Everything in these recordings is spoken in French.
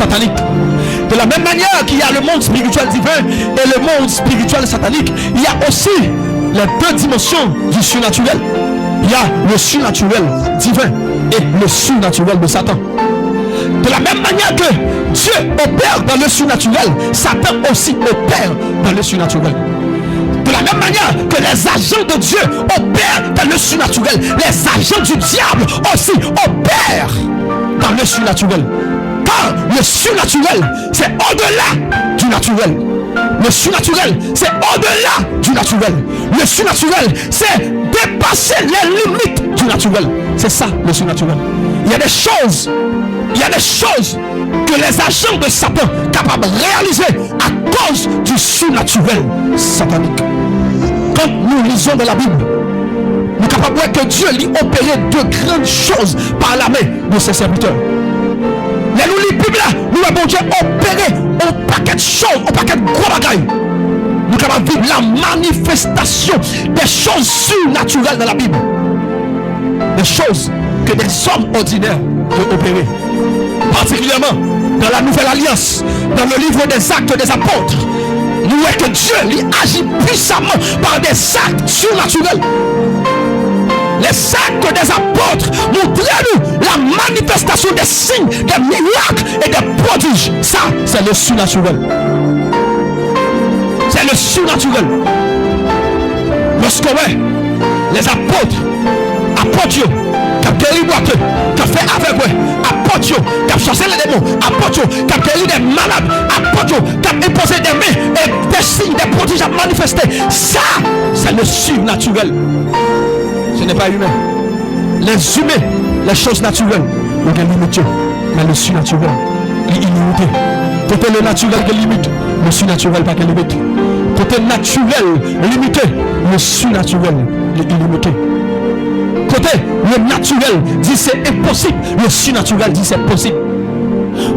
satanique. De la même manière qu'il y a le monde spirituel divin et le monde spirituel satanique, il y a aussi les deux dimensions du surnaturel. Il y a le surnaturel divin et le surnaturel de Satan. De la même manière que Dieu opère dans le surnaturel, Satan aussi opère dans le surnaturel. De la même manière que les agents de Dieu opèrent dans le surnaturel, les agents du diable aussi opèrent dans le surnaturel. Car le surnaturel, c'est au-delà du naturel. Le surnaturel, c'est au-delà du naturel. Le surnaturel, c'est dépasser les limites du naturel. C'est ça le surnaturel. Il y a des choses que les agents de Satan sont capables de réaliser à cause du surnaturel satanique. Quand nous lisons dans la Bible, nous sommes capables de voir que Dieu lui opérait de grandes choses par la main de ses serviteurs. Les nous lisons la Bible là, nous avons Dieu opéré un paquet de choses, un paquet de gros bagailles. Nous sommes capables de vivre la manifestation des choses surnaturelles dans la Bible. Des choses que des hommes ordinaires peuvent opérer. Particulièrement dans la Nouvelle Alliance, dans le livre des Actes des Apôtres, nous voyons que Dieu lui agit puissamment par des actes surnaturels. Les actes des apôtres montrent-nous la manifestation des signes, des miracles et des prodiges. Ça, c'est le surnaturel. C'est le surnaturel. Lorsque les apôtres Dieu, qui a guéri boiteux, qui a fait aveugle, apôtre Dieu, qui a chassé les démons, apôtre Dieu, qui a guéri des malades, apôtre Dieu, qui a imposé des mains et des signes, des prodiges à manifester. Ça, c'est le surnaturel. Ce n'est pas humain. Les humains, les choses naturelles, ils ont limité. Mais le surnaturel, il est illimité. Côté le naturel qui limite, le surnaturel pas qui limite. Côté naturel limité, le surnaturel est illimité. Côté le naturel dit c'est impossible, le surnaturel dit c'est possible.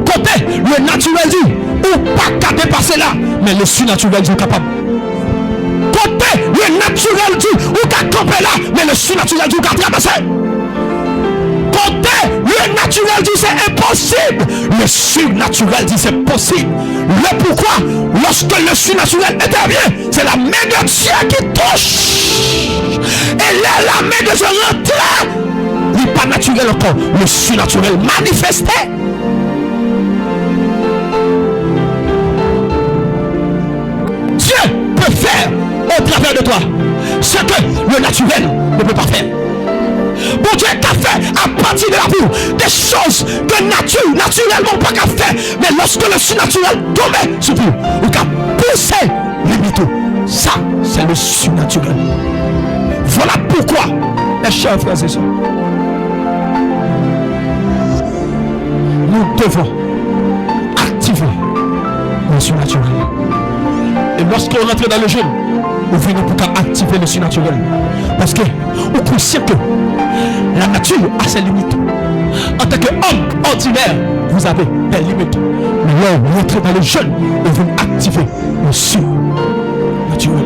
Côté le naturel dit ou pas qu'à dépasser là, mais le surnaturel dit capable. Côté le naturel dit ou qu'à camper là, mais le surnaturel dit qu'à traverser. Côté le naturel dit c'est impossible, le surnaturel dit c'est possible. Le pourquoi, lorsque le surnaturel intervient, c'est la main de Dieu qui touche. Et là, la main de Dieu rentre. Il n'est pas naturel encore, le surnaturel manifesté. Dieu peut faire au travers de toi ce que le naturel ne peut pas faire. Bon Dieu qu'a fait à partir de la boue des choses que naturellement pas qu'à faire, mais lorsque le surnaturel tombe sur vous, ou qu'a poussé les mythos, ça c'est le surnaturel. Voilà pourquoi, mes chers frères et sœurs, nous devons activer le surnaturel. Et lorsqu'on rentre dans le jeûne, on vient pour activer le surnaturel. Parce que on conscient que la nature a ses limites. En tant qu'homme ordinaire, vous avez des limites. Mais là, vous rentrez dans le jeûne, on vient activer le surnaturel.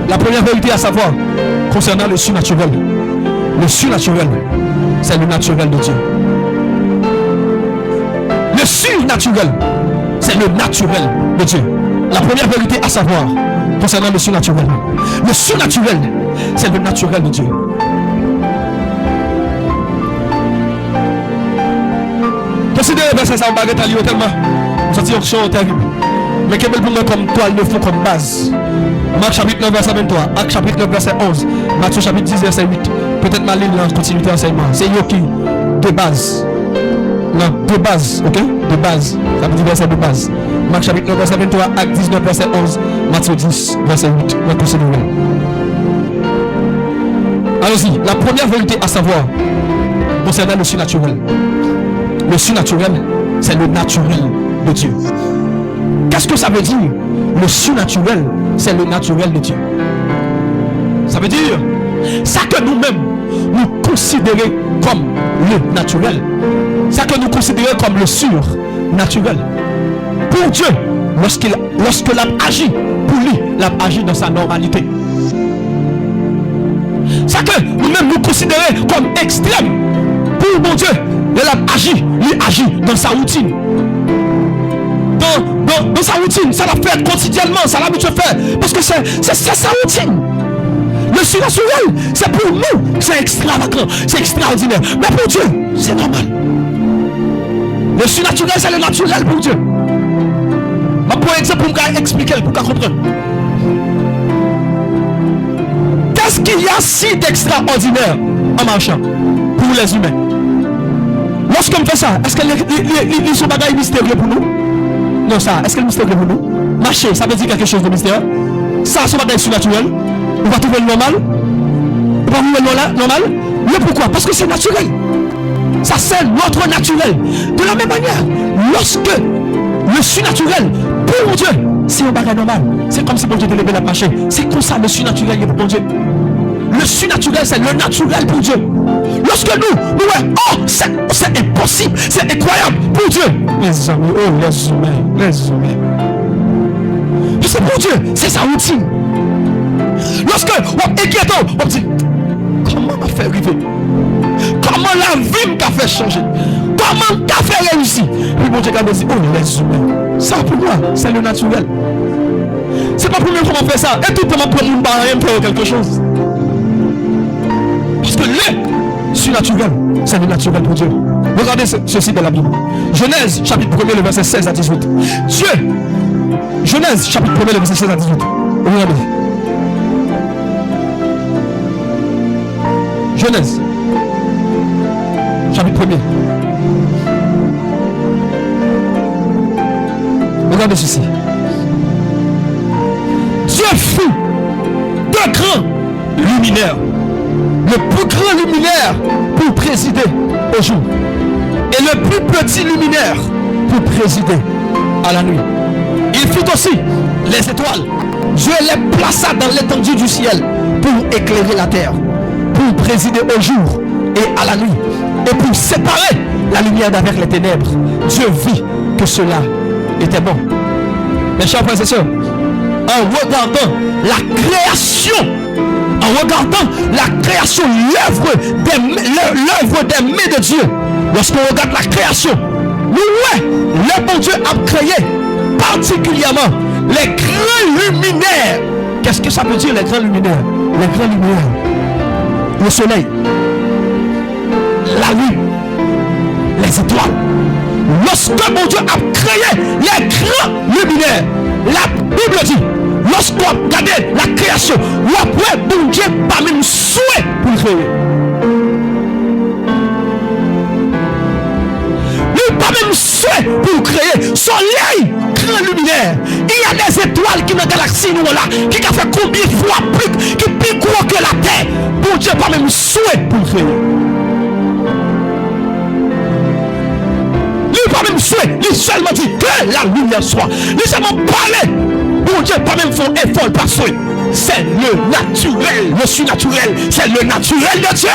La première vérité à savoir concernant le surnaturel, c'est le naturel de Dieu. Le surnaturel, c'est le naturel de Dieu. La première vérité à savoir concernant le surnaturel, c'est le naturel de Dieu. Considérez verset ça, on va arrêter à lire tellement. C'est une chose terrible. Mais quel bel moment comme toile de fond comme base. Marc chapitre 9 verset 23, Acte chapitre 9 verset 11, Matthieu chapitre 10 verset 8. Peut-être ma ligne en continuité d'enseignement. C'est Yoki de base. Non, de base, ok? De base. Ça veut dire verset de base. Marc chapitre 9 verset 23, Acte 19 verset 11, Matthieu 10 verset 8. On va considérer. Allons-y. La première vérité à savoir concernant le surnaturel. Le surnaturel, c'est le naturel de Dieu. Qu'est-ce que ça veut dire? Le surnaturel, c'est le naturel de Dieu. Ça veut dire ça que nous-mêmes nous considérons comme le naturel, ça que nous considérons comme le surnaturel. Pour Dieu, lorsque l'homme agit, pour lui, l'homme agit dans sa normalité. Ça que nous-mêmes nous considérons comme extrême, pour mon Dieu, lui agit dans sa routine. Dans sa routine, ça l'a fait quotidiennement, ça l'a habitué de faire. Parce que c'est sa routine. Le surnaturel, c'est pour nous, c'est extravagant, c'est extraordinaire. Mais pour Dieu, c'est normal. Le surnaturel, c'est le naturel pour Dieu. Pour exemple, pour expliquer, pour comprendre. Qu'est-ce qu'il y a si d'extraordinaire en marchant pour les humains? Lorsqu'on fait ça, est-ce que les sont bagailles mystérieux pour nous? Non, ça, est-ce que le mystérieux pour nous? Marcher, ça veut dire quelque chose de mystérieux? Ça, c'est bagaille surnaturel. On va trouver le normal. On va trouver le normal. Mais pourquoi? Parce que c'est naturel. Ça, c'est notre naturel. De la même manière, lorsque le surnaturel, pour Dieu, c'est un bagage normal. C'est comme si bon Dieu te levait la marcher. C'est comme ça le surnaturel est pour Dieu. Le surnaturel, c'est le naturel pour Dieu. Lorsque nous, oh, c'est impossible, c'est incroyable pour Dieu. Les amis, oh, les humains. C'est pour Dieu, c'est sa routine. Lorsque on est inquiétant, on dit, comment m'a fait arriver? Comment la vie m'a fait changer? Comment m'a fait réussir? Puis bon Dieu a dit, oh, les humains. Ça pour moi, c'est le naturel. C'est pas pour moi comment faire ça. Et tout le monde pour nous barrer faire quelque chose. Parce que le surnaturel, c'est le naturel pour Dieu. Regardez ceci dans la Bible. Genèse, chapitre 1er, le verset 16 à 18. Dieu, Genèse, chapitre 1er, le verset 16 à 18. Regardez. Genèse, chapitre 1er. Regardez ceci. Dieu fut deux grands luminaires. Le plus grand luminaire pour présider au jour. Et le plus petit luminaire pour présider à la nuit. Il fit aussi les étoiles. Dieu les plaça dans l'étendue du ciel pour éclairer la terre, pour présider au jour et à la nuit, et pour séparer la lumière d'avec les ténèbres. Dieu vit que cela était bon. Mes chers frères et sœurs, en regardant la création, l'œuvre des mains de Dieu, lorsqu'on regarde la création, le bon Dieu a créé particulièrement les grands luminaires. Qu'est-ce que ça veut dire, les grands luminaires? Les grands luminaires, le soleil, la lune, les étoiles. Lorsque mon Dieu a créé les grands luminaires, la Bible dit, lorsqu'on regarde la création, ou après bon Dieu pas même souhait pour créer. Lui pas même souhait pour créer. Soleil, grand luminaire. Il y a des étoiles qui dans la galaxie nous là, qui a fait combien de fois plus, qui plus gros que la terre. Bon Dieu pas même souhait pour créer. Pas même souhait, il seulement dit que la lumière soit. Il seulement parler. Bon Dieu, pas même son effort par souhait. C'est le naturel, le surnaturel, c'est le naturel de Dieu.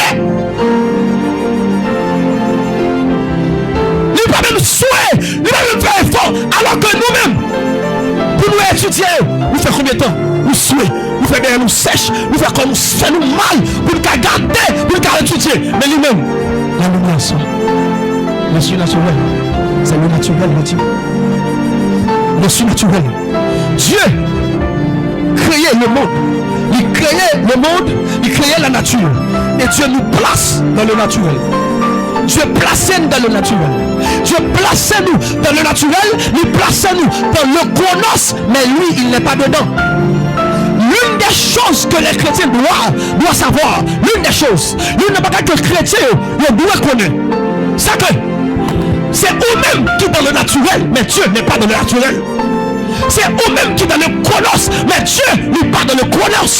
Il pas même souhait, il pas même faire effort, alors que nous-mêmes, pour nous étudier, nous faisons combien de temps? Nous souhaitons, nous faisons bien, nous sèche, nous faisons comme nous fait nous mal, pour nous garder, pour nous étudier. Mais lui-même, la lumière soit. Le surnaturel. C'est le naturel de Dieu. Le surnaturel. Dieu créait le monde. Il créait le monde, il créait la nature. Et Dieu nous place dans le naturel. Dieu plaçait nous dans le naturel. Dieu plaçait nous dans le naturel, il plaçait nous dans le chronos, mais lui, il n'est pas dedans. L'une des choses que les chrétiens doivent savoir, l'une des choses, l'une des bagages que les chrétiens doivent connaître, c'est que c'est eux-mêmes qui sont dans le naturel, mais Dieu n'est pas dans le naturel. C'est eux-mêmes qui sont dans le chronos, mais Dieu n'est pas dans le chronos.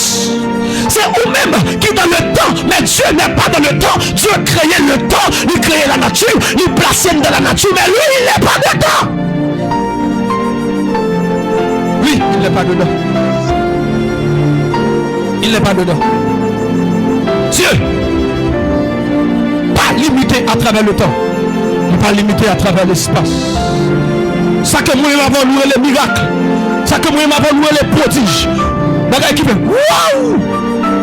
C'est eux-mêmes qui sont dans le temps, mais Dieu n'est pas dans le temps. Dieu créait le temps, il créait la nature, il plaçait dans la nature, mais lui, il n'est pas dedans. Lui, il n'est pas dedans. Il n'est pas dedans. Dieu, pas limité à travers le temps. Pas limité à travers l'espace. Ça que moi m'avons loué les miracles. Ça que moi m'avons loué les prodiges. Bagay qui fait waouh!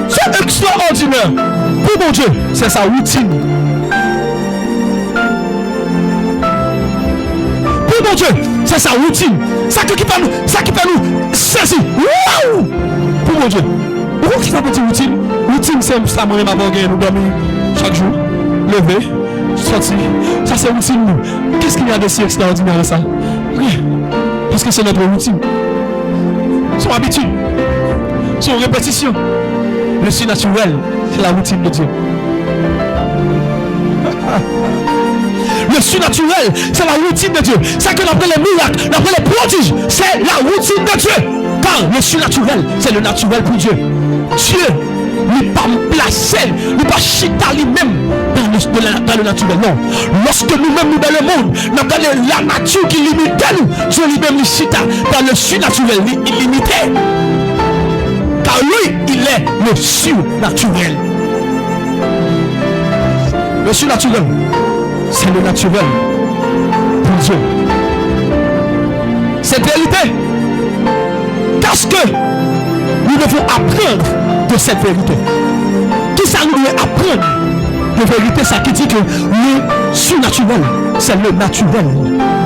C'est extraordinaire. Pour mon Dieu, c'est sa routine. mon Dieu, c'est sa routine. Ça qui peut nous saisir. Waouh! Pour mon Dieu. Pourquoi ça peut dire routine? Routine, c'est ça, moi, ma bonne, nous dormir chaque jour, lever, sortir. Ça, c'est routine. Qu'est-ce qu'il y a de si extraordinaire à ça? Rien. Parce que c'est notre routine. Son habitude. Son répétition. Le surnaturel, c'est la routine de Dieu. Le surnaturel, c'est la routine de Dieu. C'est que l'appelle les miracles, l'appelle les prodiges, c'est la routine de Dieu. Car le surnaturel, c'est le naturel pour Dieu. Dieu n'est pas placé, n'est pas chita lui-même dans le naturel. Non. Lorsque nous-mêmes nous dans le monde, nous avons la nature qui limite nous, Dieu lui-même le chita dans le surnaturel illimité. Car lui, il est le surnaturel. Le surnaturel, c'est le naturel pour Dieu. Cette vérité, qu'est-ce que nous devons apprendre de cette vérité? Qui ça nous doit apprendre de vérité? Ça qui dit que le surnaturel, c'est le naturel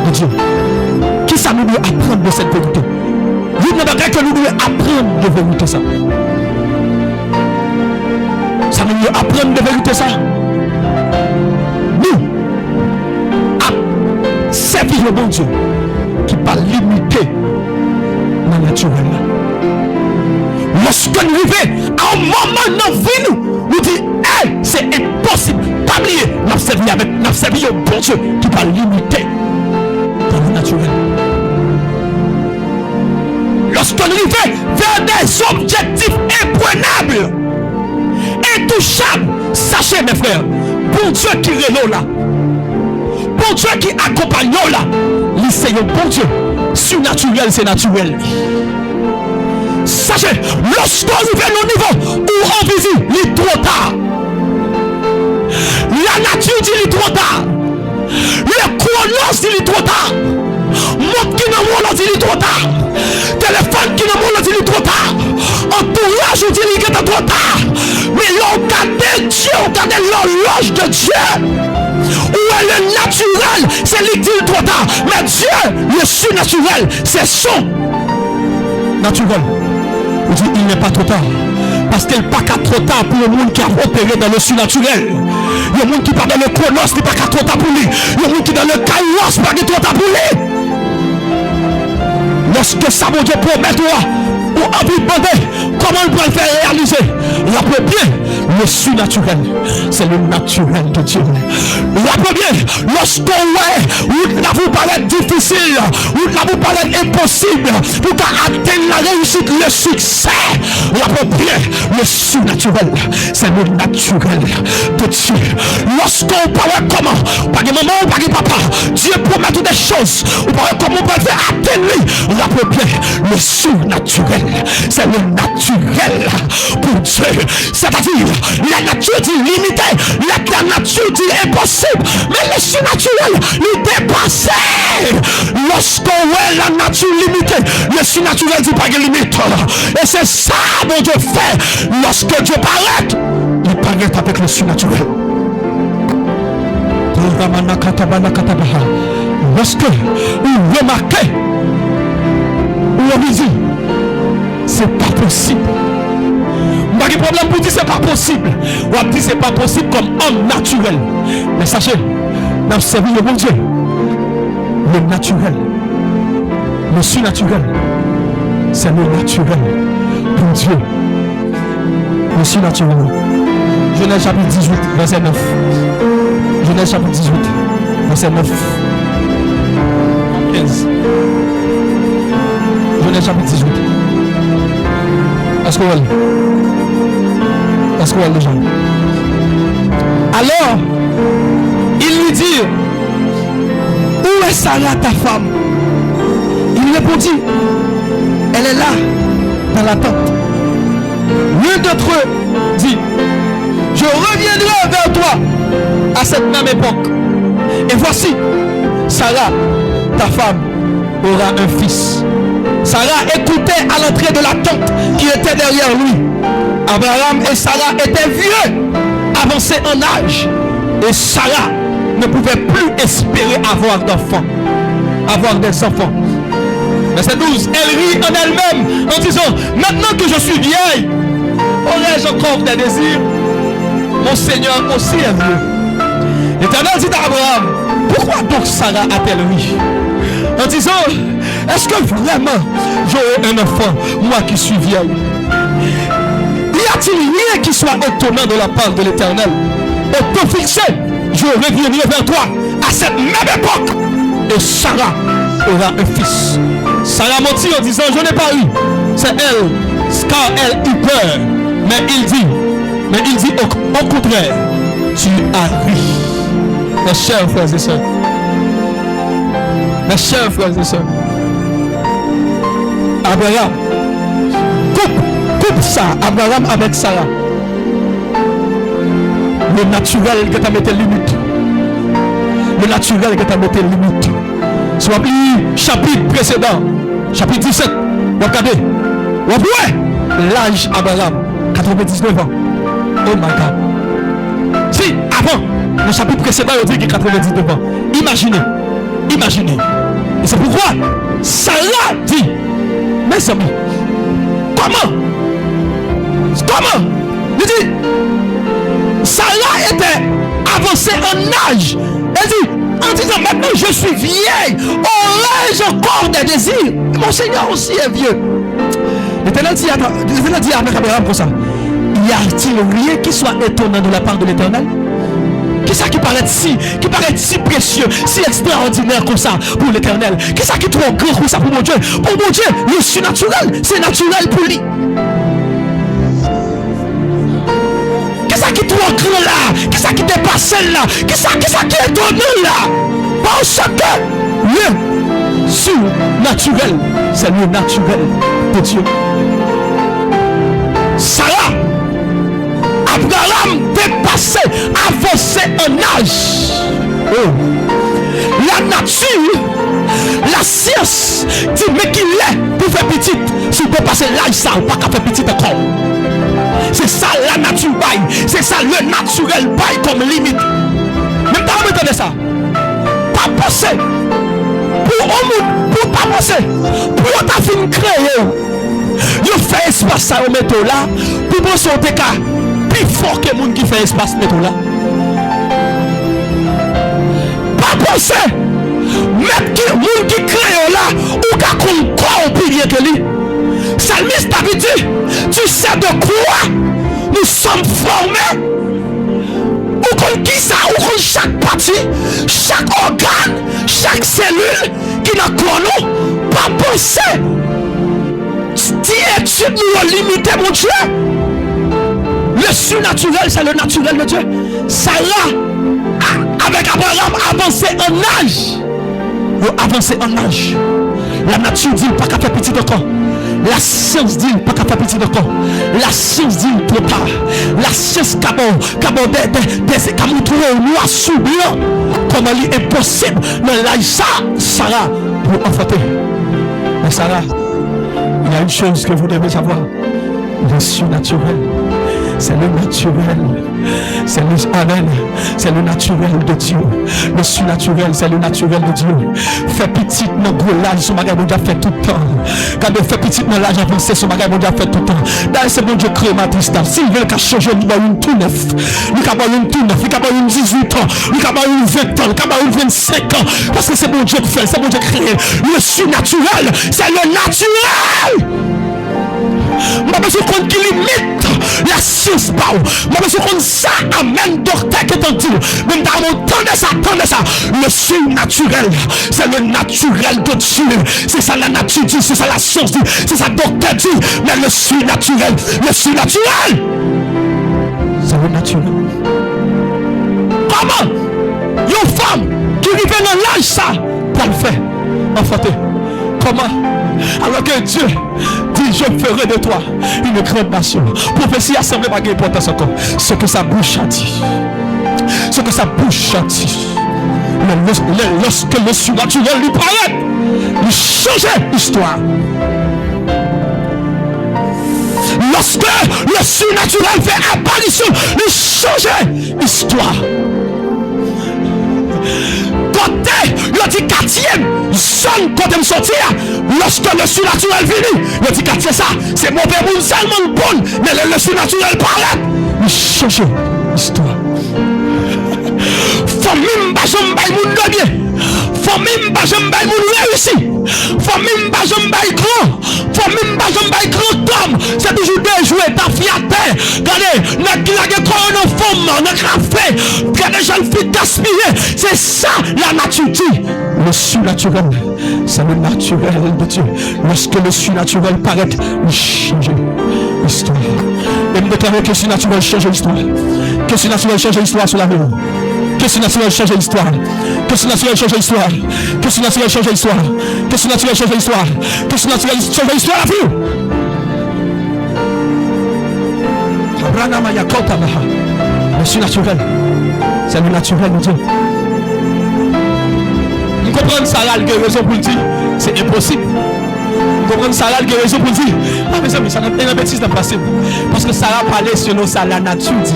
de Dieu. Qui ça nous doit apprendre de cette vérité? Vous ne devez que nous devons apprendre de vérité ça. Ça nous doit apprendre de vérité ça. Nous, à servir le bon Dieu qui pas limité la naturel. Lorsque nous vivons à un moment dans la vie, nous disons, hey, c'est impossible. Pas oublier, nous servons le bon Dieu qui pas limité dans le naturel. Lorsque nous vivons vers des objectifs imprenables, intouchables, sachez mes frères, bon Dieu qui est là, bon Dieu qui accompagne là, c'est un bon Dieu. Surnaturel, c'est naturel. Sachez, lorsqu'on arrive au niveau où on visite, il est trop tard. La nature dit il est trop tard. Le chronos dit il est trop tard. Monde qui n'a pas dit il est trop tard. Téléphone qui n'a pas dit il est trop tard. Entourage dit il est trop tard. Mais regardez Dieu, regardez l'horloge de Dieu. Où est le naturel, c'est lui qui dit trop tard. Mais Dieu, le surnaturel, c'est son naturel. On dit il n'est pas trop tard. Parce qu'il n'est pas trop tard pour le monde qui a opéré dans le surnaturel. Le monde qui parle dans le chronos, il n'est pas trop tard pour lui. Le monde qui est dans le kairos, pas trop tard pour lui. Lorsque ça mon Dieu promet toi, ou envie de demander comment il peut le faire réaliser, rappelez bien, le surnaturel, c'est le naturel de Dieu. Rappelez bien, lorsqu'on où là vous paraît difficile, où là vous paraît impossible, pour atteindre la réussite, le succès, rappelez bien, le surnaturel, c'est le naturel de Dieu. Lorsqu'on paraît comment, pas de maman ou pas de papa, Dieu promet toutes des choses, ou paraît comment on peut faire atteindre lui, rappelez bien, le surnaturel. C'est le naturel pour Dieu. C'est-à-dire, la nature dit limité, la nature dit impossible, mais le surnaturel, il dépasse. Lorsqu'on voit la nature limitée, le surnaturel dit pas de limite. Et c'est ça mon Dieu fait. Lorsque Dieu paraît, il paraît avec le surnaturel. Lorsque vous remarquez, ou on dit, c'est pas possible. Pas de problème pour dire c'est pas possible. On dit c'est pas possible comme homme naturel. Mais sachez, nous servons le bon Dieu. Le naturel, le surnaturel, c'est le naturel pour Dieu. Le surnaturel. Genèse chapitre 18, verset 9. Genèse chapitre 18, verset 9. 15. Genèse chapitre 18. Est-ce qu'on va le Est-ce qu'on va le gens? Alors, il lui dit, où est Sarah ta femme? Il répondit, elle est là, dans la tente. L'un d'entre eux dit, je reviendrai vers toi à cette même époque. Et voici, Sarah, ta femme, aura un fils. Sarah écoutait à l'entrée de la tente qui était derrière lui. Abraham et Sarah étaient vieux, avancés en âge. Et Sarah ne pouvait plus espérer avoir d'enfant. avoir des enfants. Verset 12, elle rit en elle-même en disant, maintenant que je suis vieille, aurais-je encore des désirs? Mon Seigneur aussi est vieux. L'Éternel dit à Abraham, pourquoi donc Sarah a-t-elle ri? En disant, est-ce que vraiment j'aurai un enfant, moi qui suis vieille? Y a-t-il rien qui soit étonnant de la part de l'Éternel? Au temps fixé, je reviendrai vers toi à cette même époque et Sarah aura un fils. Sarah mentit en disant, je n'ai pas eu. C'est elle, car elle eut peur. Mais il dit au contraire, tu as ri. Mes chers frères et sœurs, mes chers frères et sœurs, Abraham, coupe ça, Abraham avec Sarah. Le naturel que tu as mis limite. Le naturel que tu as mis limite. Si vous appelez chapitre précédent, chapitre 17, vous regardez, vous voyez l'âge Abraham, 99 ans. Oh my God. Si avant, le chapitre précédent, il dit qu'il a 99 ans. Imaginez. Et c'est pourquoi Sarah dit, mes amis, comment? Il dit, Sarah était avancée en âge. Elle dit, en disant, maintenant je suis vieille, aurais-je encore des désirs? Mon Seigneur aussi est vieux. L'Éternel dit à Abraham comme ça, y a-t-il rien qui soit étonnant de la part de l'Éternel? Qu'est-ce qui paraît si précieux, si extraordinaire comme ça pour l'Éternel? Qu'est-ce qui est trop grand comme ça pour mon Dieu? Pour mon Dieu, le surnaturel, c'est naturel pour lui. Qu'est-ce qui est trop grand là? Qu'est-ce qui dépasse là? Qu'est-ce qui est étonnant là? Parce que le surnaturel, c'est le naturel de Dieu. Sarah, Abraham dépassé, avancé en âge. Oh. La nature, la science dit mais qu'il est pour faire petit. Si vous dépassez l'âge, ça ne va pas faire petit encore. C'est ça la nature bail. C'est ça le naturel bail comme limite. Même pas entendre ça. Pas penser. Pour pas penser. Pour ta fin créer. Vous faites espace ça au métro là. Pour penser au cas plus fort que les gens qui fait espace métro là. Pas penser. Même qui les gens qui créent là. Ou qui ont quoi au pilier que lui. Salmiste David dit, tu sais de quoi nous sommes formés? Ou comme qui ça, ou comme chaque partie, chaque organe, chaque cellule qui n'a quoi nous, pas penser. Tu nous limité mon Dieu. Le surnaturel, c'est le naturel de Dieu. Sarah, avec Abraham, avancé en âge. Avancé en âge. La nature dit pas qu'à faire petit encore. La science dit pas qu'à faire petit encore. La science dit trop tard. La science qui a montré au noir sous blanc comment il est possible. Mais là, Sarah pour enfanter. Mais Sarah, il y a une chose que vous devez savoir. Le surnaturel. C'est le naturel. C'est le Amen. C'est le naturel de Dieu. Le surnaturel, c'est le naturel de Dieu. Fait petit dans gros l'âge, son bagage mon Dieu fait tout le temps. Quand on fait petit dans l'âge avancé, son bagage mon Dieu fait tout le temps. D'ailleurs, c'est mon Dieu créé ma distance. S'il veut qu'à changer, il va une tout neuf. Il va une tout neuf. Il va une 18 ans. Il va une 20 ans. Il va une 25 ans. Parce que c'est mon Dieu qui fait. C'est mon Dieu créé. Le surnaturel, c'est le naturel. Je besoin qu'on qui limite la science. Je besoin qu'on ça amène docteur qui t'en dit. Même dans mon temps de ça. Le surnaturel, c'est le naturel de Dieu. C'est ça la nature dit, c'est ça la science dit, c'est ça docteur dit. Mais le surnaturel, c'est le naturel. Comment une femme qui vit dans l'âge ça, pour le faire, enfanter? Comment? Alors que Dieu dit, je ferai de toi une grande nation. Prophétie assemblée pas d'importance encore. Ce que sa bouche a dit. Ce que sa bouche a dit. Lorsque le surnaturel lui parlait, il changeait l'histoire. Lorsque le surnaturel fait apparition, il changeait l'histoire. Côté le 4e côté me sortir, lorsque le surnaturel vient, il dit que c'est ça, c'est mauvais monde seulement bon, mais le surnaturel parle, il change l'histoire. Famille pas jamais bail moun de bien. Famille pas jamais bail moun réussi. Famille pas jamais bail grand. Famille pas jamais bail grand homme. C'est toujours des jouets d'affiaté. Regardez, n'a qui la corps en femme, n'a café. Regardez, j'en fais gaspiller. C'est ça la nature dit. Le surnaturel, c'est le naturel de Dieu. Lorsque le surnaturel paraît, il change l'histoire. Et me déclarer que le surnaturel change l'histoire. Que le surnaturel change l'histoire sur la vie. Que le surnaturel change l'histoire. Que le surnaturel change l'histoire. Que le surnaturel change l'histoire. Que le surnaturel change l'histoire. Que le surnaturel change l'histoire la vie. Le surnaturel, c'est le naturel de Dieu. Vous comprenez ça là, il y a raison pour le dire. C'est impossible. Vous comprenez ça là, il y a raison pour le dire. Ah, mes amis, ça n'a pas une bêtise dans le passé. Parce que ça a parlé selon ça, la nature dit.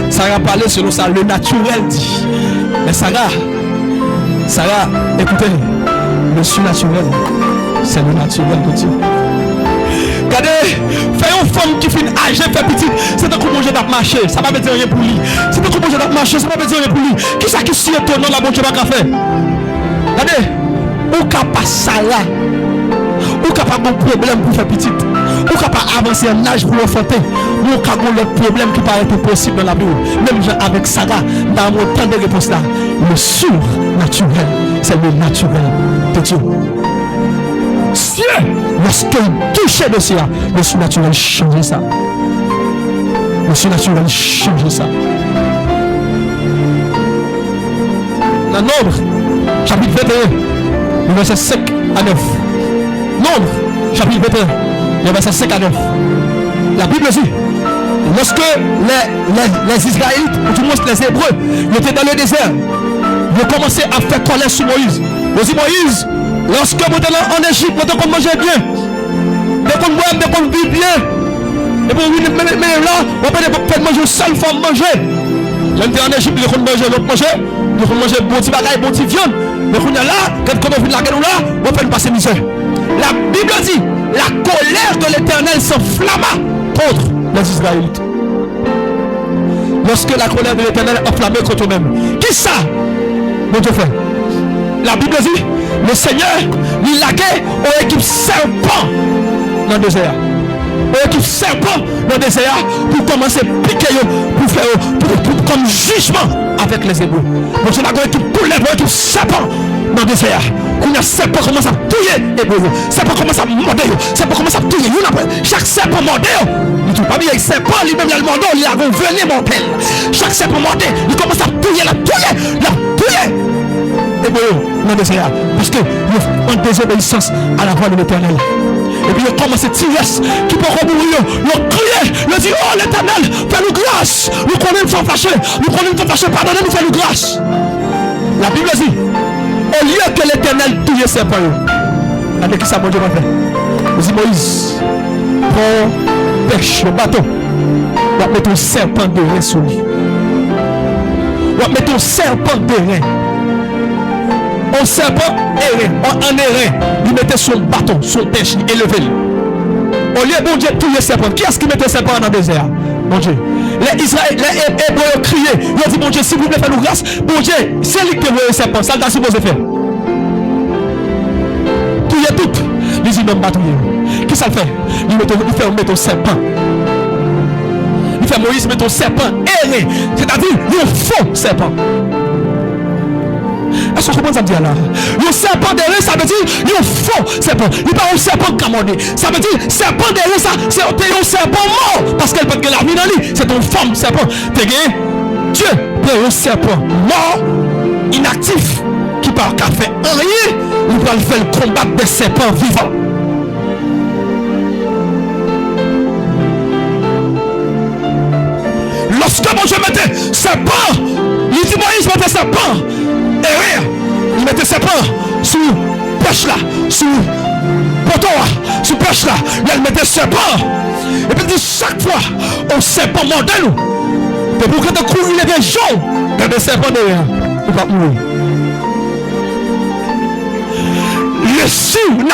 Ça a parlé selon ça, le naturel dit. Mais Sarah, écoutez, le surnaturel, c'est le naturel de Dieu. Regardez, fais une femme qui finit âgée, fait petite, c'est un coup manger d'ap marcher, ça va me dire rien pour lui. C'est un coup manger d'ap marcher, ça va me dire rien pour lui. Qui ça qui s'y étonne, la bonne Dieu va faire? Regardez, ou capable ça là, ou capable un problème pour faire petite, ou capable avancer un âge pour enfanter, ou capable le problème qui paraît impossible dans la vie. Même avec Sarah, dans mon temps de réponse là, le surnaturel, c'est le naturel de Dieu. Dieu, lorsqu'il touchait le ciel, le surnaturel changeait ça. Le surnaturel changeait ça. Dans Nombre, chapitre 21, verset 5 à 9. Nombre, chapitre 21, verset 5 à 9. La Bible dit, lorsque les Israélites, ou du moins les Hébreux, ils étaient dans le désert, ils ont commencé à faire colère sur Moïse. Ils ont dit, Moïse, lorsque vous êtes en Égypte, vous devez manger bien. Dès qu'on boit, dès qu'on vit bien. Et puis, mais là, on peut manger une seule femme manger. J'étais en Égypte, ils ont mangé l'autre manger. Ils ont mangé bon petit bagaille, bon petit viande. Mais quand on est là, quand on vit la guerre là, on fait passer misère. La Bible dit, la colère de l'Éternel s'enflamma contre les Israélites. Lorsque la colère de l'Éternel enflammée contre eux-mêmes. Qui ça? Mon Dieu fait. La Bible dit, le Seigneur, il laguait aux équipes serpents dans le désert. Aux équipes serpents dans le désert pour commencer à piquer, pour faire comme jugement avec les Hébreux. Donc, c'est la équipe pour les équipes serpents dans le désert. Quand les serpents commencent à tuer les Hébreux, les serpents commencent à morder, les serpents commencent à tuer. Chaque serpent mordait. Il ne pas bien, les serpents, lui-même, il a le mordant, il a revenu mortel. Chaque serpent mordait, il commence à tuer, la tuer. Dans le désert, parce que en désobéissance à la voix de l'Éternel. Et puis il commence à tirer qui peut remourir, il crier, il dit, oh l'Éternel, fais-nous grâce, nous connaissons sans fâcher, pardonnez-nous, fais-nous grâce. La Bible dit, au lieu que l'Éternel tuer ses parents, avec qui ça mon Dieu va faire? Il dit, Moïse, prends pêche le bateau, on va mettre un serpent de rein sur lui. On va mettre un serpent de rein. On serpent erré, en erré, il mettait son bâton, son pêche, il élevait. Au lieu bon Dieu tuer serpent, qui est-ce qui mettait serpent dans le désert? Mon Dieu. Les Hébreux ont crié, ils ont dit, mon Dieu, s'il vous plaît, faites-nous grâce. Bon Dieu, c'est lui qui a le serpent, ça t'a supposé faire. Tuer tout. Il dit, non, pas tuer. Qui ça le fait? Il fait mettre un serpent. Il fait Moïse mettre un serpent erré, c'est-à-dire un faux serpent. Est-ce que vous comprenez ça me dit là? Le serpent derrière, ça veut dire un faux serpent. Il n'est pas un serpent camordé. Ça veut dire serpent derrière ça, c'est un serpent mort. Parce qu'elle peut être la vie dans lui. C'est une femme serpent. Dieu prend un serpent mort, inactif, qui par qu'à faire rien, il va faire le combat des serpents vivants. Lorsque mon Dieu mettait serpent, il dit Moïse mettait serpent. Et rien, il mettait ses pains sous pêche là, sous poteau là, sous pêche là, il mettait ses pains. Et puis il dit chaque fois, on serpent mordait nous. Et pour que tu cours, il est jaune, il y a des serpents derrière, il va mourir. Le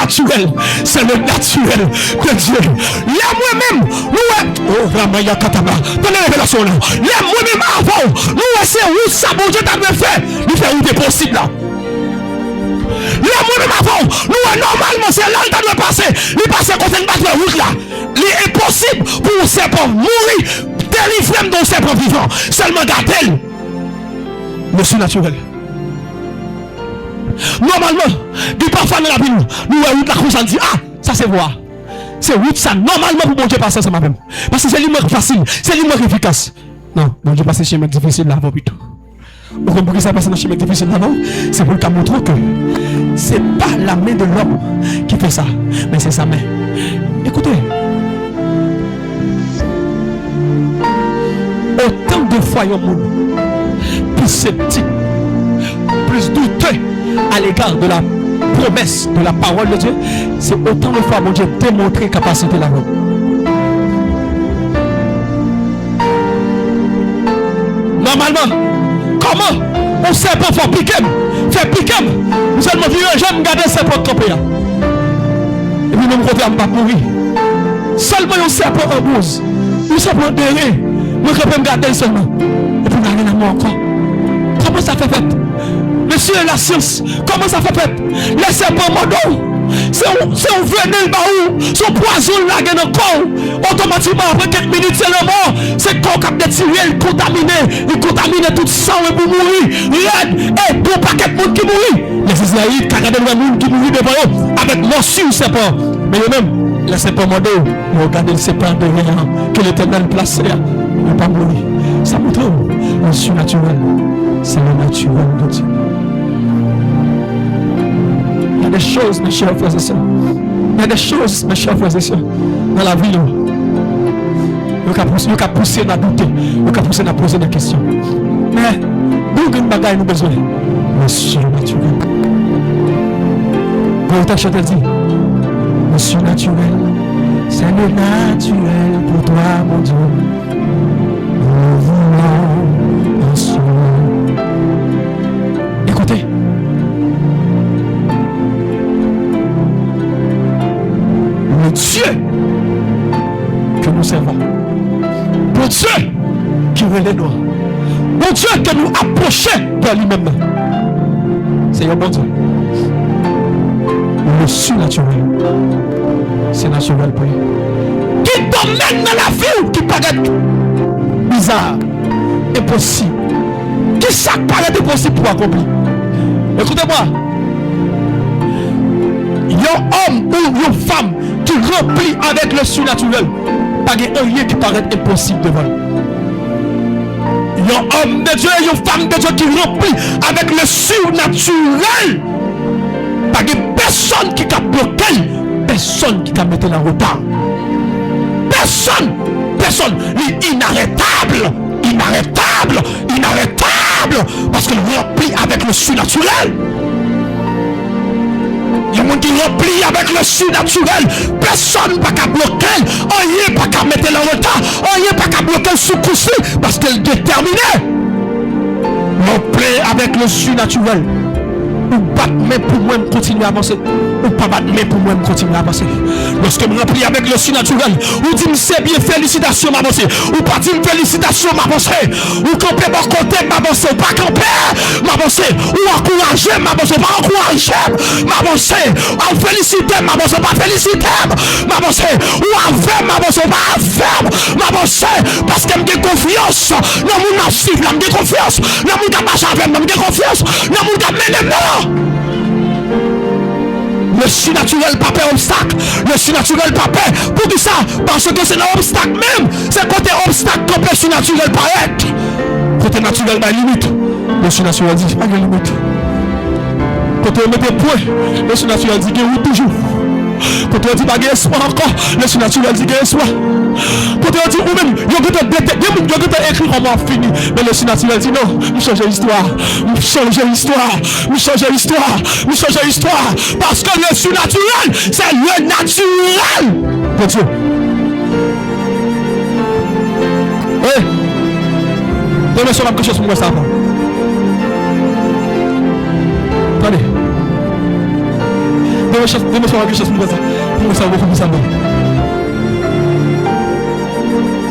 surnaturel. C'est le naturel de Dieu. Là, moi-même, nous, oh, Ramaya Kataba, dans la révélation là, là, moi-même, avant, nous, c'est où ça, bon Dieu, t'as fait, nous fait où c'est possible là. Là, moi-même, avant, nous, normalement, c'est là, t'as de passer, il passe contre une batte de route là. Il est impossible pour un serpent mourir, délivrer d'un serpent vivant, seulement gardez-le. Le surnaturel. Normalement, du parfois dans la vie, nous route la croix, on dit, ah, ça c'est voir. C'est route ça, normalement pour bon Dieu passer ça même. Parce que c'est l'humain facile, c'est l'humain efficace. Non, bon Dieu passer chemin difficile là-bas plutôt. Vous comprenez ça passe dans le chemin difficile là-bas? C'est pour le montrer que c'est pas la main de l'homme qui fait ça, mais c'est sa main. Écoutez, autant de fois il y a un monde plus sceptique, plus douteux à l'égard de la promesse de la parole de Dieu, c'est autant de fois mon Dieu démontrer capacité là-bas. Normalement, comment on sait pas faire piquer, nous seulement vivre, j'aime garder ses potes campés. Et puis même côté on va mourir. Seulement on sait pas en bouze, nous sait pas derrière, nous peux garder seulement. Et puis garder la mort encore. Comment ça fait? Monsieur la science, comment ça fait? Laissez pas mon dos. C'est un venel baou, son poison là dans le corps. Automatiquement, après quelques minutes, c'est le mort. C'est le corps qui a détiré, il contamine tout sang et pour mourir. Et pour paquet de monde qui mourit. Les Israélites, qui regardent le monde qui mourit devant eux, avec morsure, c'est pas. Mais eux-mêmes, laissez pas mon dos. Regardez le serpent derrière que l'Éternel place là. Il ne va pas mourir. Ça montre le surnaturel. C'est le naturel de Dieu. Il y a des choses, mes chers frères et sœurs. Il y a des choses, mes chers frères et sœurs, dans la vie. Nous avons poussé à douter. Nous avons poussé à poser des questions. Mais, nous avons des nous besoin. Le surnaturel. Quand tu chantes, dit, le surnaturel, c'est le naturel pour toi, mon Dieu. Nous voulons un surnaturel. Écoutez. Le Dieu que nous servons, le Dieu qui relève nous, le Dieu que nous approchons de lui-même, c'est un bon Dieu. Le surnaturel, c'est naturel pour lui. Qui t'emmène dans la vie qui paraît bizarre, impossible, qui ça paraît impossible pour accomplir. Écoutez-moi, il y a un homme ou une femme qui remplit avec le surnaturel, pas rien qui paraît impossible devant lui. Il y a un homme de Dieu et une femme de Dieu qui remplit avec le surnaturel, pas personne qui a bloqué, personne qui a mis en retard. Personne, inarrêtable, parce qu'il remplit avec le surnaturel. Il y a des gens qui remplit avec le surnaturel. Personne ne peut bloquer. On n'y pas qu'à mettre en retard. On n'y pas qu'à bloquer sous coussi parce qu'elle est déterminée. Remplir avec le surnaturel. Ou battre main pour moi continuer à avancer. Ou pas battre main pour moi continuer à avancer. Lorsque je me remplis avec le surnaturel, ou dit c'est bien, félicitations m'avancer. Ou pas dire félicitations m'avancer. Ou camper mon côté m'avancer. Ou pas camper m'avancer. Ou encourager m'avancer. Pas encourager m'avancer. Ou féliciter m'avancer. Pas féliciter m'avancer. Ou avec m'avancer. Pas avec m'avancer. Parce que j'ai confiance. Non, mon nassif, j'ai confiance. Non, mon capacité avec moi, j'ai confiance. Non, mon capacité. Le surnaturel pas peur obstacle. Le surnaturel pas peur. Pour tout ça, parce que c'est un obstacle même. C'est côté obstacle que le surnaturel paraît. Côté naturel, pas limite. Le surnaturel dit pas de limite. Côté on met des points, le surnaturel dit qu'il y a toujours. Quand on dit pas espoir encore, le surnaturel dit qu'il y a espoir. Quand on dit ou même, il y a écrit comment fini, mais le surnaturel dit non, nous changeons l'histoire, parce que le surnaturel, c'est le naturel de Dieu. Oui. Donnez sur la quelque chose pour moi ça. Attendez. quelque chose pour ça. Pour ça, beaucoup plus ça.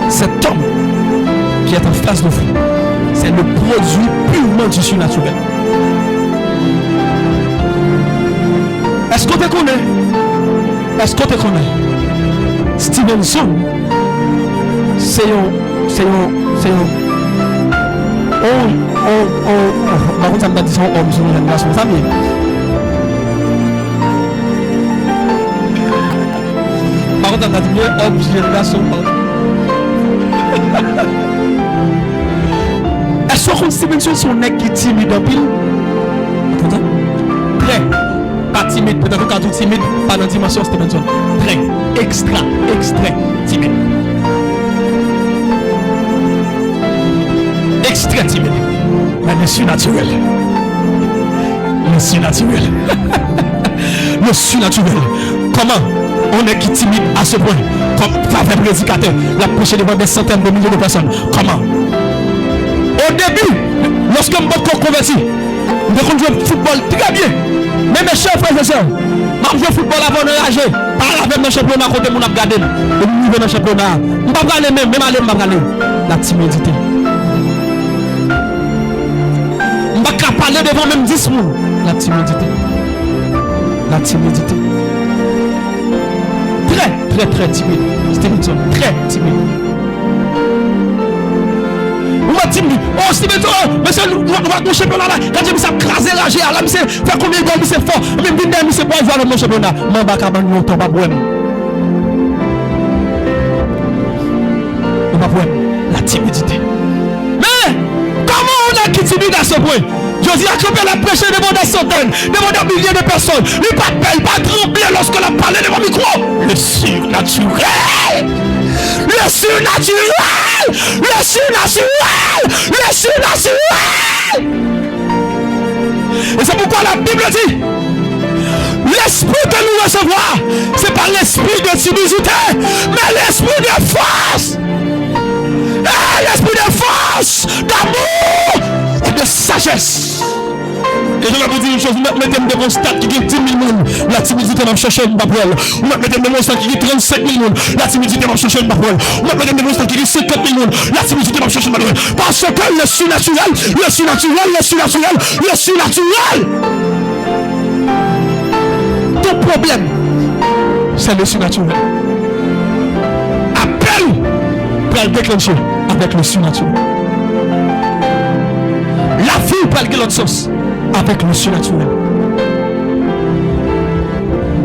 Cet homme qui est en face de vous, c'est le produit purement du surnaturel. Est-ce qu'on te connaît? Est-ce qu'on te connaît? Stevenson, c'est un par contre ça me dit son homme sur une génération famille. Par contre ça me dit bien homme sur une génération. Est-ce qu'on Stevenson son nec qui timide en pile? Très pas timide, peut-être quand tout timide, pas dans la dimension Stevenson. Très extra timide. Extra timide. Mais le surnaturel. Le surnaturel. Le surnaturel. Comment on est qui timide à ce point? Comme faveur prédicateur, la prêché devant des centaines de milliers de personnes. Comment? Au début, lorsque je me converti, je jouer au football très bien. Mais mes chers frères et sœurs, je joue au football avant de rager. Par avec mon championnat, côté mon abgadé. Je niveau dans le championnat. Je ne peux pas aller même aller, je ne peux pas aller. La timidité. Je ne peux pas parler devant même 10 personnes. La timidité. La timidité. Très timide. Stevenson, très timide. Ou m'a timide. Oh Stevenson, monsieur, nous avons championnat là. Quand je me suis crasé là, j'ai là, monsieur, faire combien de goals, monsieur fort. Même bien, monsieur, pour jouer dans mon championnat. Je ne vais pas longtemps, pas boire. La timidité. Mais comment on est qui timide à ce point? Je dis à que la prêcher devant des centaines, devant des milliers de personnes. Il pas belle, pas trembler lorsque la parle devant le micro. Le surnaturel. Le surnaturel. Le surnaturel. Le surnaturel. Et c'est pourquoi la Bible dit l'esprit que nous recevons, c'est pas l'esprit de timidité, mais l'esprit de force. L'esprit de force, d'amour et de sagesse. Et je vais vous dire une chose, vous mettez devant un stade qui dit 10 000 personnes, la timidité va me chercher une babrelle. Vous mettez devant un stade qui dit 35 000 personnes, la timidité va me chercher une babrelle. Vous mettez devant un stade qui dit 50 000 personnes, la timidité va me chercher une babrelle. Parce que le surnaturel, ton problème, c'est le surnaturel. Appelle pour le déclencher avec le surnaturel. La vie pour le l'autre sens avec le surnaturel.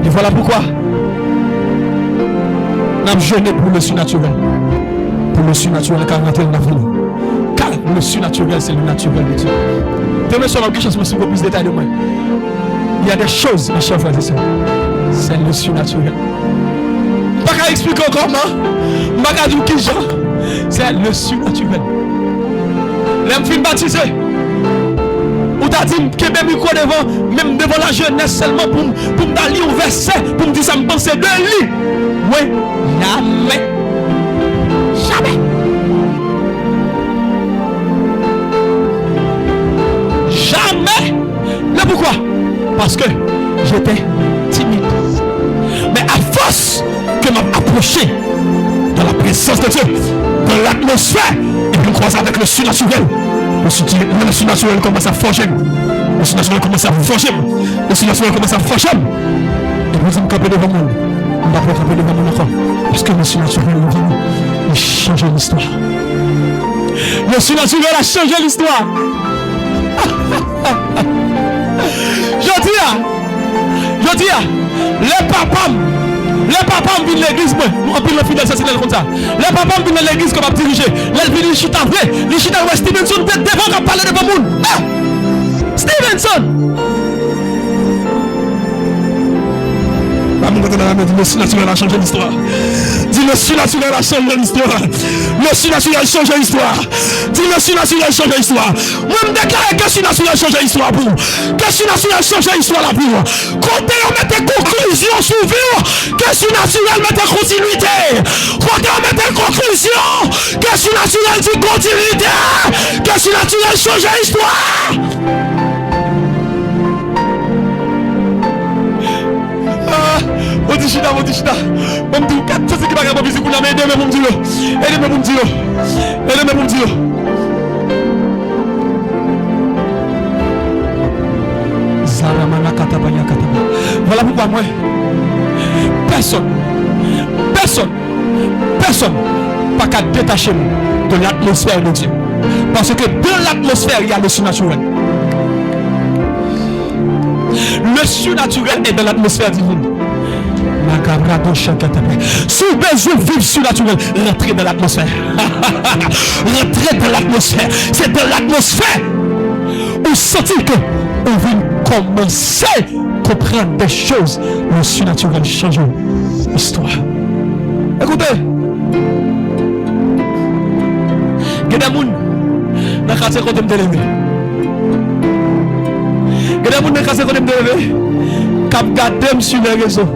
Et voilà pourquoi nous avons jeûné pour le surnaturel. Pour le surnaturel car notre vie. Car le surnaturel c'est le naturel de Dieu. Demain sur quelque chose, je me suis plus de détails de moi. Il y a des choses, mes chers frères et sœurs. C'est le surnaturel. Je ne peux pas expliquer comment. Je ne peux pas dire qui genre. C'est le surnaturel. Les films baptisés. Ou t'as dit que même micro devant, même devant la jeunesse seulement pour me lire un verset, pour me dire ça me pensait de lui. Oui, jamais. Jamais. Jamais. Mais pourquoi? Parce que j'étais timide. Mais à force que m'a approché dans la présence de Dieu, dans l'atmosphère, et puis me croise avec le surnaturel. Le surnaturel commence à forger. Le surnaturel commence à forger. Le surnaturel commence à forger. Et vous me campez devant moi. On va pas camper devant moi encore. Parce que le surnaturel est venu. Il a changé l'histoire. Le surnaturel a changé l'histoire. Je dis, les papas viennent de l'église, moi, on pile le fidèle, c'est comme ça. Les papas viennent de l'église comme à diriger. Les viennent chita vrai, les chita ouais, Stevenson peut-être devant qu'on parle devant le monde. Ah! Stevenson! Le surnaturel a changé l'histoire. Dis le surnaturel a changé l'histoire. Le surnaturel a changé l'histoire. Dis le surnaturel a changé l'histoire. Moi je me déclare que le surnaturel a changé l'histoire pour vous. Que le surnaturel a changé l'histoire là pour vous. Quand on met des conclusions sur vous, que le surnaturel met des continuités. Quand on met des conclusions, que le surnaturel dit continuité. Que le surnaturel change l'histoire. chita. Bon dis, quatre choses qui va pas physique, mais aidez-moi pour me dire. Aidez-moi pour me dire. Aidez-moi pour me dire. Voilà pourquoi moi, personne pas qu'à détacher de l'atmosphère de Dieu. Parce que dans l'atmosphère, il y a le surnaturel. Le surnaturel est dans l'atmosphère divine. Si vous besoin de vivre surnaturel, rentrez dans l'atmosphère. Rentrez dans l'atmosphère. C'est dans l'atmosphère où sentir que on vient commencer à comprendre des choses. Le surnaturel change l'histoire. Écoutez, il y a des gens dans le quartier côté de l'élevé. Il y a des gens dans le quartier côté de l'élevé qui regardent sur les réseaux,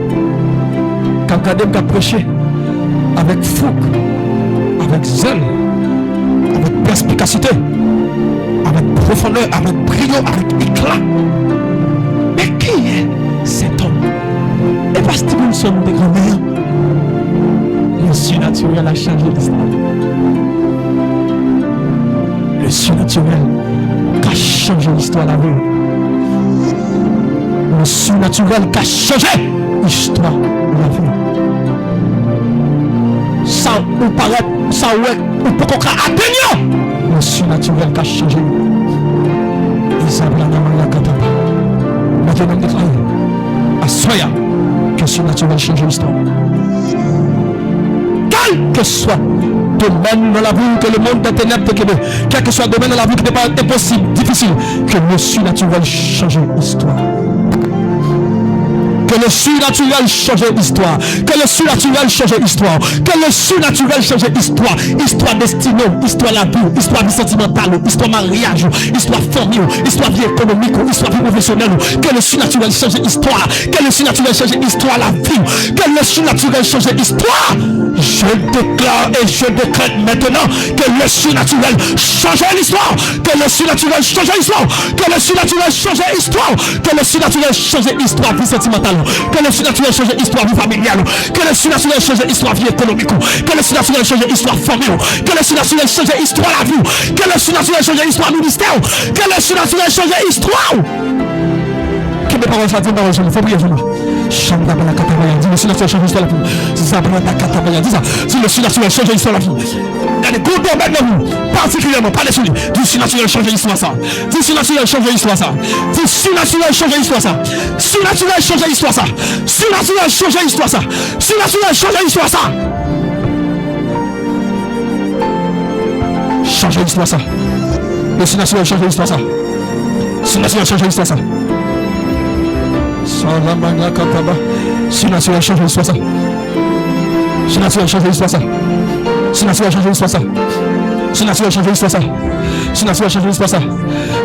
qui regardent, qui prêchent avec fougue, avec zèle, avec perspicacité, avec profondeur, avec brio, avec éclat. Mais qui est cet homme? Et parce que nous sommes des grands-mères, le surnaturel a changé l'histoire. Le surnaturel a changé l'histoire de la vie. Le surnaturel a changé l'histoire de la vie. Ça ou paraît, ça ou pour qu'on atteigne. Le surnaturel a changé. Isabella Namayakataba. Maintenant, déclaré à Soya que le surnaturel change l'histoire. Quel que soit le domaine dans la vie que le monde des ténèbres te québé, quel que soit le domaine dans la vie qui n'est pas impossible, difficile, que le surnaturel change l'histoire. Que le surnaturel change l'histoire. Que le surnaturel change l'histoire. Que le surnaturel change l'histoire. Histoire destinée, histoire la vie, histoire vie sentimentale, histoire mariage, histoire famille, histoire vie économique, histoire vie professionnelle. Que le surnaturel change l'histoire. Que le surnaturel change l'histoire la vie. Que le surnaturel change l'histoire. Je déclare et je décrète maintenant que le surnaturel change l'histoire. Que le surnaturel change l'histoire. Que le surnaturel change l'histoire. Que le surnaturel change l'histoire vie sentimentale. Que le surnaturel change l'histoire vie familiale. Que le surnaturel change l'histoire vie économique. Que le surnaturel change l'histoire famille. Que le surnaturel change l'histoire la vie. Que le surnaturel change l'histoire ministère. Que le surnaturel change l'histoire. Que mes paroles soient dites dans le jour. Il faut prier, Chambra la catabaya, dis le surnaturel change l'histoire la vie. Zabra la catabaya, dis ça. Dis le surnaturel change l'histoire la vie. Il y a des gros domaines dans vous, particulièrement, pas les souliers. Dis surnaturel change l'histoire ça. Dis surnaturel change l'histoire ça. Dis surnaturel change l'histoire ça. Surnaturel change l'histoire ça. Surnaturel change l'histoire ça. Surnaturel change l'histoire ça. Change l'histoire ça. Le surnaturel change l'histoire ça. Surnaturel change l'histoire ça. Surnaturel change l'histoire ça. Surnaturel change l'histoire ça. Surnaturel change l'histoire ça. Surnaturel change l'histoire ça. Surnaturel change l'histoire ça.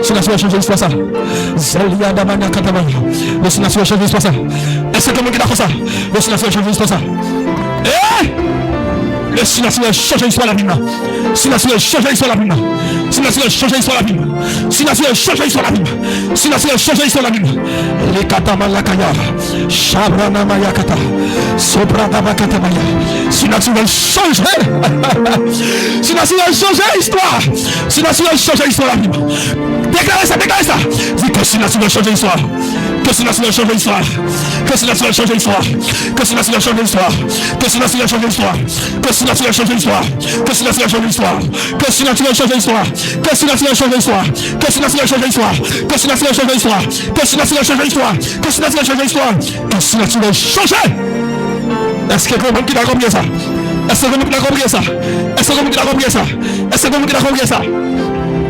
Surnaturel change l'histoire ça. Zelia Damana Katabaya. Le surnaturel change l'histoire ça. Est-ce que vous êtes ça? Le surnaturel change l'histoire ça. Le surnaturel change l'histoire la vie. Surnaturel change l'histoire la vie. Surnaturel change l'histoire la vie. Surnaturel change l'histoire la vie. Surnaturel change l'histoire la vie. Les katamalakaya. Shabrana mayakata. Sobrada bakatamaya. Surnaturel change. Surnaturel change l'histoire. Surnaturel change l'histoire la vie. Déclarez ça, déclarez ça. Dis que surnaturel change l'histoire. Que surnaturel change l'histoire. Que surnaturel change l'histoire. Que surnaturel change l'histoire. Que surnaturel change l'histoire. Que surnaturel change l'histoire. Que surnaturel change l'histoire. Que surnaturel change l'histoire. Que surnaturel change l'histoire. Que surnaturel change l'histoire. Que surnaturel change l'histoire. Que surnaturel change l'histoire. Que surnaturel change l'histoire. Que surnaturel change. Est-ce que quelqu'un qui a compris ça? Est-ce que quelqu'un qui a compris ça? Est-ce que quelqu'un qui a compris ça? Est-ce que quelqu'un qui a compris ça?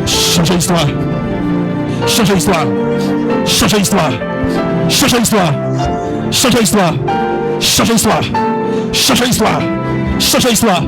Change l'histoire. Change l'histoire. Change l'histoire. Change l'histoire. Change l'histoire. Change l'histoire. Change l'histoire. Change l'histoire.